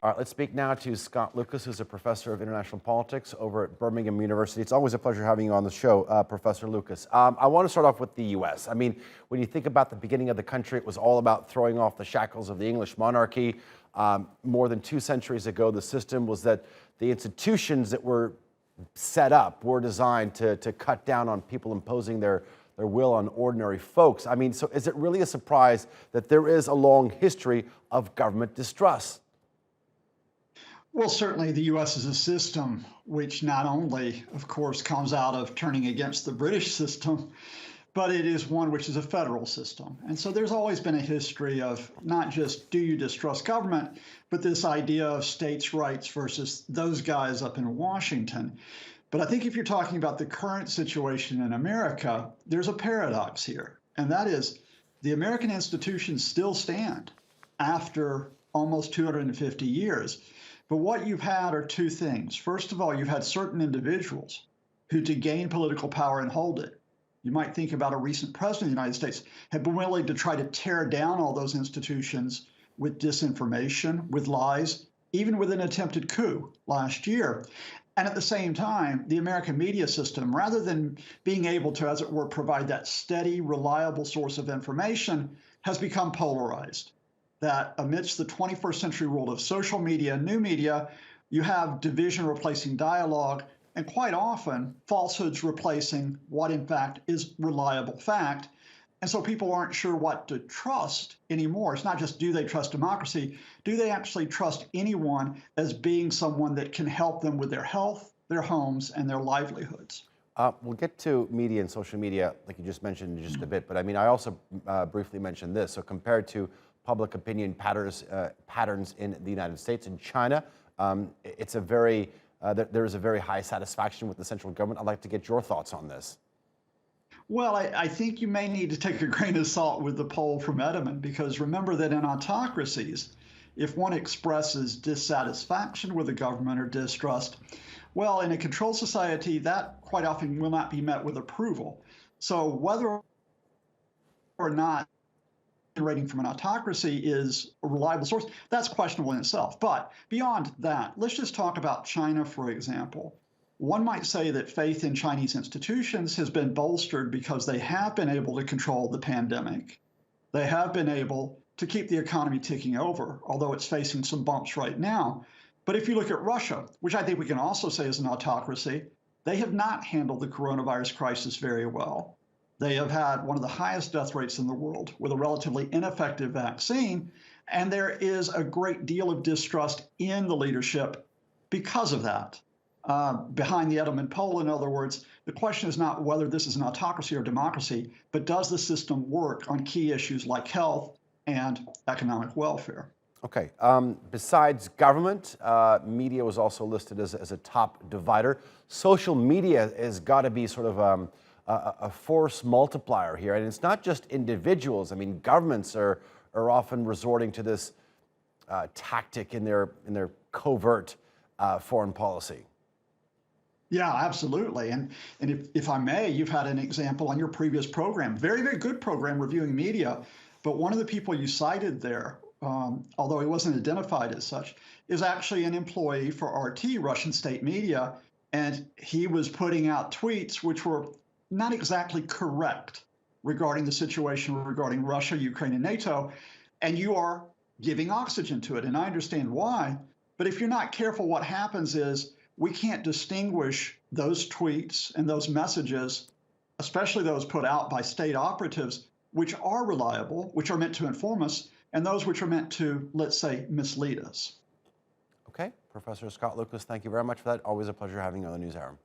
All right, let's speak now to Scott Lucas, who's a professor of international politics over at Birmingham University. It's always a pleasure having you on the show, Professor Lucas. I want to start off with the U.S. I mean, when you think about the beginning of the country, it was all about throwing off the shackles of the English monarchy. More than 2 centuries ago, the system was that the institutions that were set up were designed to cut down on people imposing their will on ordinary folks. I mean, so is it really a surprise that there is a long history of government distrust? Well, certainly the U.S. is a system which not only, of course, comes out of turning against the British system, but it is one which is a federal system. And so there's always been a history of not just do you distrust government, but this idea of states' rights versus those guys up in Washington. But I think if you're talking about the current situation in America, there's a paradox here. And that is the American institutions still stand after almost 250 years. But what you've had are 2 things. First of all, you've had certain individuals who, to gain political power and hold it, you might think about a recent president of the United States, have been willing to try to tear down all those institutions with disinformation, with lies, even with an attempted coup last year. And at the same time, the American media system, rather than being able to, as it were, provide that steady, reliable source of information, has become polarized. That amidst the 21st century world of social media, new media, you have division replacing dialogue, and quite often falsehoods replacing what in fact is reliable fact. And so people aren't sure what to trust anymore. It's not just do they trust democracy, do they actually trust anyone as being someone that can help them with their health, their homes, and their livelihoods? We'll get to media and social media, like you just mentioned, in just a bit. But I mean, I also briefly mentioned this. So compared to public opinion patterns in the United States and China, it's a very there is a very high satisfaction with the central government. I'd like to get your thoughts on this. Well, I think you may need to take a grain of salt with the poll from Edelman, because remember that in autocracies, if one expresses dissatisfaction with the government or distrust, well, in a controlled society, that quite often will not be met with approval. So whether or not rating from an autocracy is a reliable source, that's questionable in itself. But beyond that, let's just talk about China, for example. One might say that faith in Chinese institutions has been bolstered because they have been able to control the pandemic. They have been able to keep the economy ticking over, although it's facing some bumps right now. But if you look at Russia, which I think we can also say is an autocracy, they have not handled the coronavirus crisis very well. They have had one of the highest death rates in the world with a relatively ineffective vaccine, and there is a great deal of distrust in the leadership because of that. Behind the Edelman poll, in other words, the question is not whether this is an autocracy or democracy, but does the system work on key issues like health and economic welfare? Okay. Besides government, media was also listed as a top divider. Social media has got to be sort of a force multiplier here. And it's not just individuals. I mean, governments are often resorting to this tactic in their covert foreign policy. Yeah, absolutely. And if I may, you've had an example on your previous program, very, very good program reviewing media. But one of the people you cited there, although he wasn't identified as such, is actually an employee for RT, Russian state media. And he was putting out tweets which were not exactly correct regarding the situation regarding Russia, Ukraine, and NATO, and you are giving oxygen to it. And I understand why, but if you're not careful, what happens is we can't distinguish those tweets and those messages, especially those put out by state operatives, which are reliable, which are meant to inform us, and those which are meant to, let's say, mislead us. Okay, Professor Scott Lucas, thank you very much for that. Always a pleasure having you on the NewsHour.